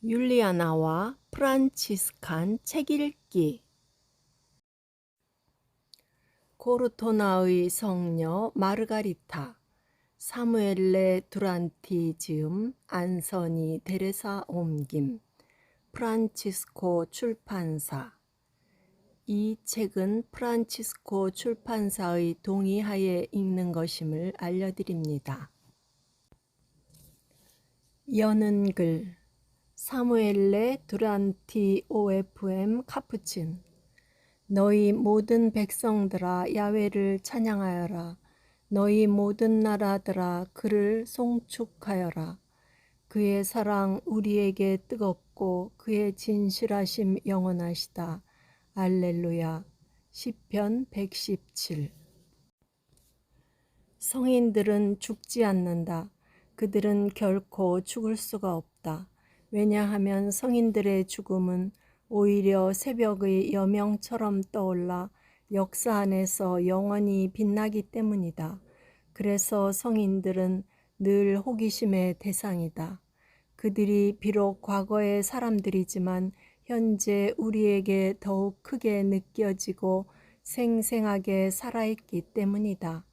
율리아나와 프란치스칸 책 읽기. 코르토나의 성녀 마르가리타, 사무엘레 두란티 지음, 안서니 데레사 옮김, 프란치스코 출판사. 이 책은 프란치스코 출판사의 동의하에 읽는 것임을 알려드립니다. 여는 글 사무엘레 두란티 OFM 카푸친. 너희 모든 백성들아 야훼를 찬양하여라. 너희 모든 나라들아 그를 송축하여라. 그의 사랑 우리에게 뜨겁고 그의 진실하심 영원하시다. 알렐루야. 시편 117. 성인들은 죽지 않는다. 그들은 결코 죽을 수가 없다. 왜냐하면 성인들의 죽음은 오히려 새벽의 여명처럼 떠올라 역사 안에서 영원히 빛나기 때문이다. 그래서 성인들은 늘 호기심의 대상이다. 그들이 비록 과거의 사람들이지만 현재 우리에게 더욱 크게 느껴지고 생생하게 살아있기 때문이다.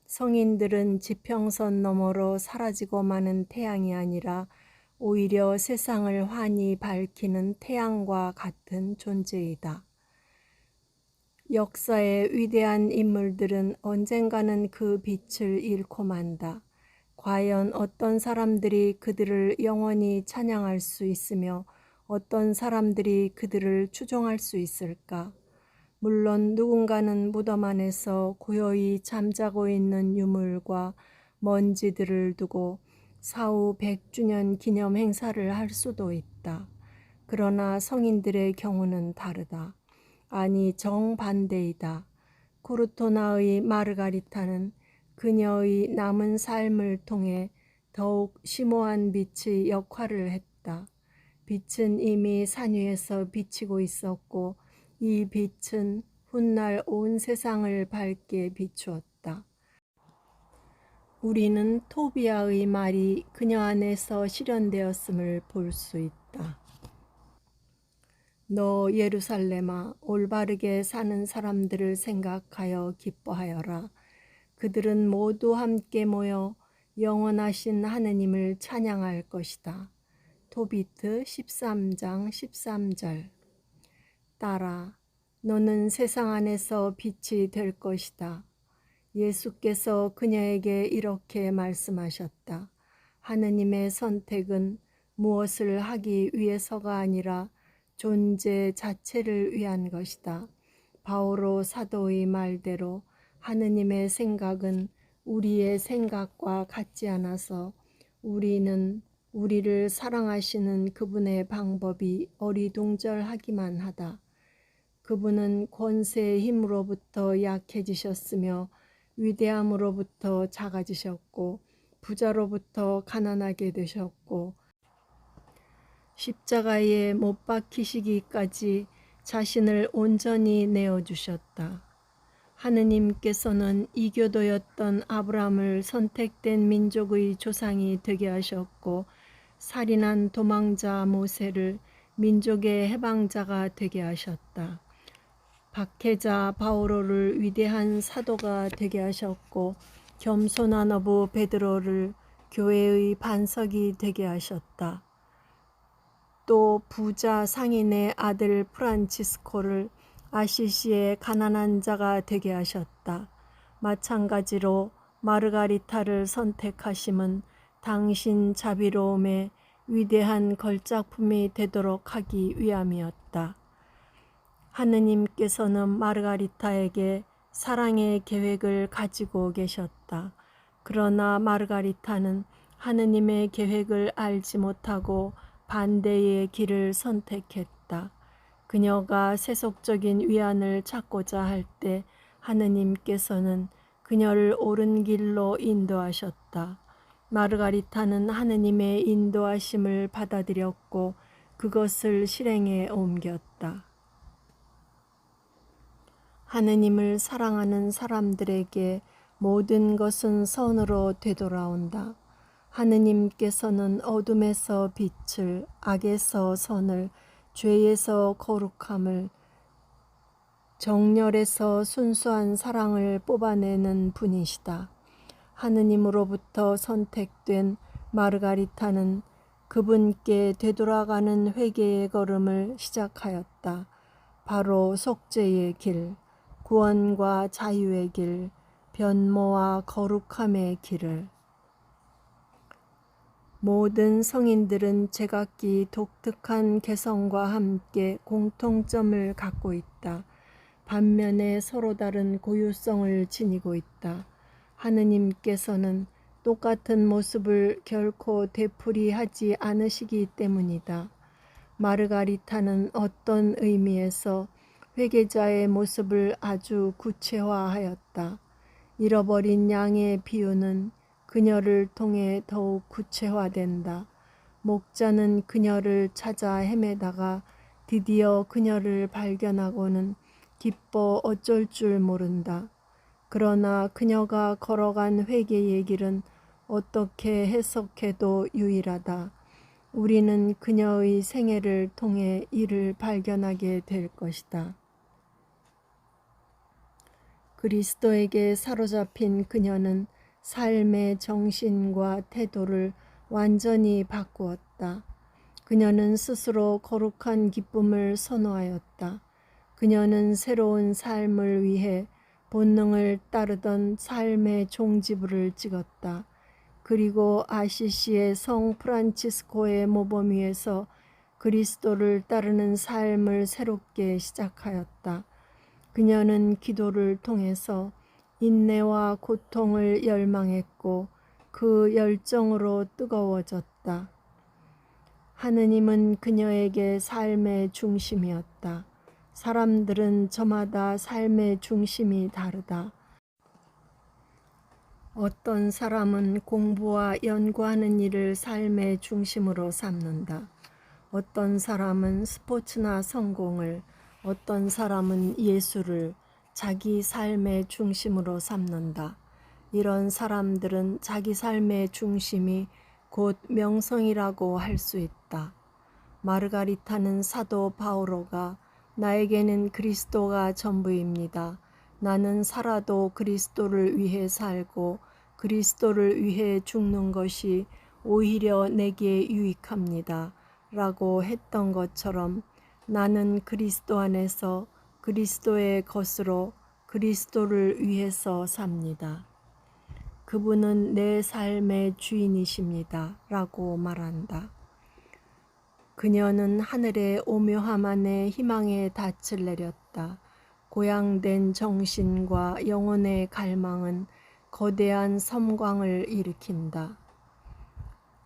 성인들은 지평선 너머로 사라지고 마는 태양이 아니라 오히려 세상을 환히 밝히는 태양과 같은 존재이다. 역사의 위대한 인물들은 언젠가는 그 빛을 잃고 만다. 과연 어떤 사람들이 그들을 영원히 찬양할 수 있으며 어떤 사람들이 그들을 추종할 수 있을까? 물론 누군가는 무덤 안에서 고요히 잠자고 있는 유물과 먼지들을 두고 사후 100주년 기념 행사를 할 수도 있다. 그러나 성인들의 경우는 다르다. 아니 정반대이다. 코르토나의 마르가리타는 그녀의 남은 삶을 통해 더욱 심오한 빛의 역할을 했다. 빛은 이미 산 위에서 비치고 있었고 이 빛은 훗날 온 세상을 밝게 비추었다. 우리는 토비아의 말이 그녀 안에서 실현되었음을 볼 수 있다. 너 예루살렘아, 올바르게 사는 사람들을 생각하여 기뻐하여라. 그들은 모두 함께 모여 영원하신 하느님을 찬양할 것이다. 토비트 13장 13절. 딸아, 너는 세상 안에서 빛이 될 것이다. 예수께서 그녀에게 이렇게 말씀하셨다. 하느님의 선택은 무엇을 하기 위해서가 아니라 존재 자체를 위한 것이다. 바오로 사도의 말대로 하느님의 생각은 우리의 생각과 같지 않아서 우리는 우리를 사랑하시는 그분의 방법이 어리둥절하기만 하다. 그분은 권세의 힘으로부터 약해지셨으며 위대함으로부터 작아지셨고 부자로부터 가난하게 되셨고 십자가에 못 박히시기까지 자신을 온전히 내어주셨다. 하느님께서는 이교도였던 아브라함을 선택된 민족의 조상이 되게 하셨고 살인한 도망자 모세를 민족의 해방자가 되게 하셨다. 박해자 바오로를 위대한 사도가 되게 하셨고 겸손한 어부 베드로를 교회의 반석이 되게 하셨다. 또 부자 상인의 아들 프란치스코를 아시시의 가난한 자가 되게 하셨다. 마찬가지로 마르가리타를 선택하심은 당신 자비로움의 위대한 걸작품이 되도록 하기 위함이었다. 하느님께서는 마르가리타에게 사랑의 계획을 가지고 계셨다. 그러나 마르가리타는 하느님의 계획을 알지 못하고 반대의 길을 선택했다. 그녀가 세속적인 위안을 찾고자 할 때 하느님께서는 그녀를 옳은 길로 인도하셨다. 마르가리타는 하느님의 인도하심을 받아들였고 그것을 실행에 옮겼다. 하느님을 사랑하는 사람들에게 모든 것은 선으로 되돌아온다. 하느님께서는 어둠에서 빛을, 악에서 선을, 죄에서 거룩함을, 정렬에서 순수한 사랑을 뽑아내는 분이시다. 하느님으로부터 선택된 마르가리타는 그분께 되돌아가는 회개의 걸음을 시작하였다. 바로 속죄의 길, 구원과 자유의 길, 변모와 거룩함의 길을. 모든 성인들은 제각기 독특한 개성과 함께 공통점을 갖고 있다. 반면에 서로 다른 고유성을 지니고 있다. 하느님께서는 똑같은 모습을 결코 되풀이하지 않으시기 때문이다. 마르가리타는 어떤 의미에서 회개자의 모습을 아주 구체화하였다. 잃어버린 양의 비유는 그녀를 통해 더욱 구체화된다. 목자는 그녀를 찾아 헤매다가 드디어 그녀를 발견하고는 기뻐 어쩔 줄 모른다. 그러나 그녀가 걸어간 회개의 길은 어떻게 해석해도 유일하다. 우리는 그녀의 생애를 통해 이를 발견하게 될 것이다. 그리스도에게 사로잡힌 그녀는 삶의 정신과 태도를 완전히 바꾸었다. 그녀는 스스로 거룩한 기쁨을 선호하였다. 그녀는 새로운 삶을 위해 본능을 따르던 삶의 종지부를 찍었다. 그리고 아시시의 성 프란치스코의 모범 위에서 그리스도를 따르는 삶을 새롭게 시작하였다. 그녀는 기도를 통해서 인내와 고통을 열망했고 그 열정으로 뜨거워졌다. 하느님은 그녀에게 삶의 중심이었다. 사람들은 저마다 삶의 중심이 다르다. 어떤 사람은 공부와 연구하는 일을 삶의 중심으로 삼는다. 어떤 사람은 스포츠나 성공을, 어떤 사람은 예술을 자기 삶의 중심으로 삼는다. 이런 사람들은 자기 삶의 중심이 곧 명성이라고 할 수 있다. 마르가리타는 사도 바오로가 나에게는 그리스도가 전부입니다. 나는 살아도 그리스도를 위해 살고 그리스도를 위해 죽는 것이 오히려 내게 유익합니다. 라고 했던 것처럼 나는 그리스도 안에서 그리스도의 것으로 그리스도를 위해서 삽니다. 그분은 내 삶의 주인이십니다. 라고 말한다. 그녀는 하늘의 오묘함 안에 희망의 닻을 내렸다. 고양된 정신과 영혼의 갈망은 거대한 섬광을 일으킨다.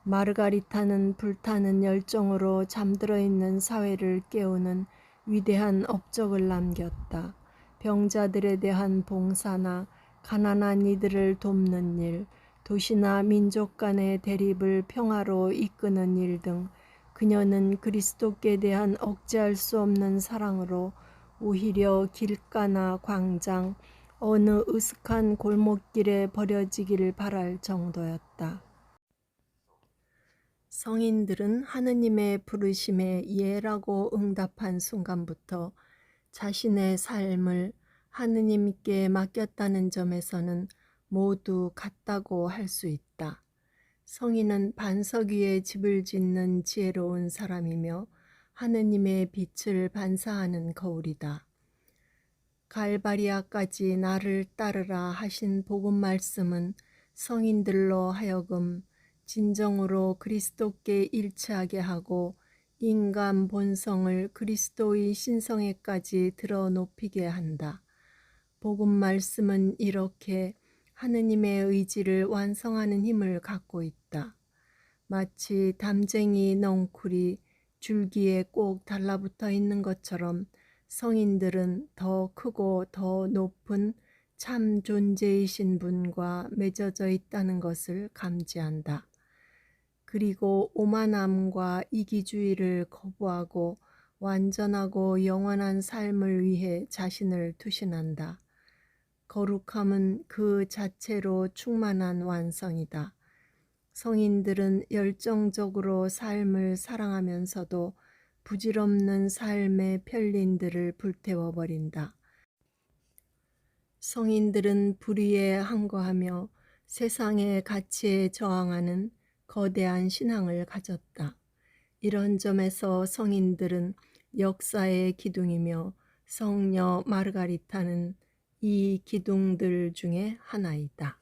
마르가리타는 불타는 열정으로 잠들어 있는 사회를 깨우는 위대한 업적을 남겼다. 병자들에 대한 봉사나 가난한 이들을 돕는 일, 도시나 민족 간의 대립을 평화로 이끄는 일 등 그녀는 그리스도께 대한 억제할 수 없는 사랑으로 오히려 길가나 광장, 어느 으슥한 골목길에 버려지기를 바랄 정도였다. 성인들은 하느님의 부르심에 예라고 응답한 순간부터 자신의 삶을 하느님께 맡겼다는 점에서는 모두 같다고 할 수 있다. 성인은 반석 위에 집을 짓는 지혜로운 사람이며 하느님의 빛을 반사하는 거울이다. 갈바리아까지 나를 따르라 하신 복음 말씀은 성인들로 하여금 진정으로 그리스도께 일치하게 하고 인간 본성을 그리스도의 신성에까지 들어 높이게 한다. 복음 말씀은 이렇게 하느님의 의지를 완성하는 힘을 갖고 있다. 마치 담쟁이 넝쿨이 줄기에 꼭 달라붙어 있는 것처럼 성인들은 더 크고 더 높은 참 존재이신 분과 맺어져 있다는 것을 감지한다. 그리고 오만함과 이기주의를 거부하고 완전하고 영원한 삶을 위해 자신을 투신한다. 거룩함은 그 자체로 충만한 완성이다. 성인들은 열정적으로 삶을 사랑하면서도 부질없는 삶의 편린들을 불태워버린다. 성인들은 불의에 항거하며 세상의 가치에 저항하는 거대한 신앙을 가졌다. 이런 점에서 성인들은 역사의 기둥이며 성녀 마르가리타는 이 기둥들 중에 하나이다.